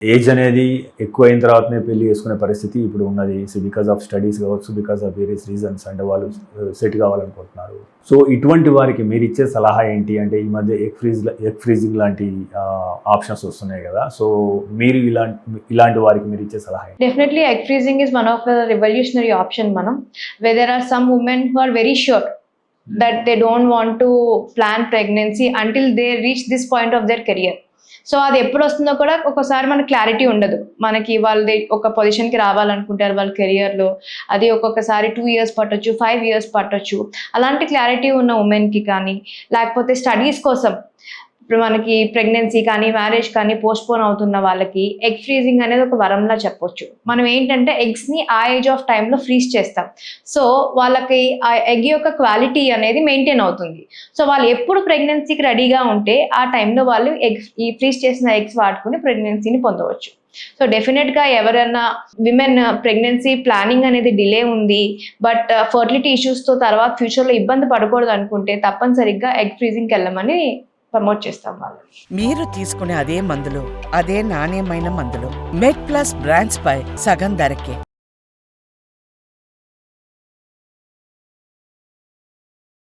Age అనేది ఎక్కువైన తర్వాతనే పెళ్లి చేసుకునే పరిస్థితి ఇప్పుడు ఉన్నది. సో బికాస్ ఆఫ్ స్టడీస్ కావచ్చు, బికాస్ ఆఫ్ వేరియస్ రీజన్స్ అంటే వాళ్ళు సెట్ కావాలనుకుంటున్నారు. సో ఇటువంటి వారికి మీరు ఇచ్చే సలహా ఏంటి? అంటే ఈ మధ్య ఎగ్ ఫ్రీజింగ్ లాంటి ఆప్షన్స్ వస్తున్నాయి కదా. సో మీరు ఇలాంటి వారికి మీరు ఇచ్చే సలహా ఏంటి? Definitely, egg freezing is one of the revolutionary option, Manam. Where there are some women who are very sure that they don't want to plan pregnancy until they reach this point of their career. So అది ఎప్పుడు వస్తుందో కూడా ఒకసారి మనకు clarity ఉండదు. మనకి వాళ్ళది ఒక పొజిషన్కి రావాలనుకుంటారు వాళ్ళ కెరియర్లో, అది ఒక్కొక్కసారి 2 years పట్టొచ్చు, 5 years పట్టొచ్చు. అలాంటి క్లారిటీ ఉన్న ఉమెన్కి కానీ, లేకపోతే స్టడీస్ కోసం ఇప్పుడు మనకి ప్రెగ్నెన్సీ కానీ మ్యారేజ్ కానీ పోస్ట్పోన్ అవుతున్న వాళ్ళకి ఎగ్ ఫ్రీజింగ్ అనేది ఒక వరంలా చెప్పొచ్చు. మనం ఏంటంటే ఎగ్స్ని ఆ ఏజ్ ఆఫ్ టైంలో ఫ్రీజ్ చేస్తాం. సో వాళ్ళకి ఆ ఎగ్ యొక్క క్వాలిటీ అనేది మెయింటైన్ అవుతుంది. సో వాళ్ళు ఎప్పుడు ప్రెగ్నెన్సీకి రెడీగా ఉంటే ఆ టైంలో వాళ్ళు ఈ ఫ్రీజ్ చేసిన ఎగ్స్ వాడుకుని ప్రెగ్నెన్సీని పొందవచ్చు. సో డెఫినెట్గా ఎవరైనా విమెన్ ప్రెగ్నెన్సీ ప్లానింగ్ అనేది డిలే ఉంది, బట్ ఫర్టిలిటీ ఇష్యూస్తో తర్వాత ఫ్యూచర్లో ఇబ్బంది పడకూడదు అనుకుంటే తప్పనిసరిగా ఎగ్ ఫ్రీజింగ్కి వెళ్ళమని ప్రమోట్ చేస్తాం వాళ్ళు. మీరు తీసుకునే అదే మందులు, అదే నాణ్యమైన మందులు మెడ్ ప్లస్ బ్రాండ్స్ పై సగం ధరకే.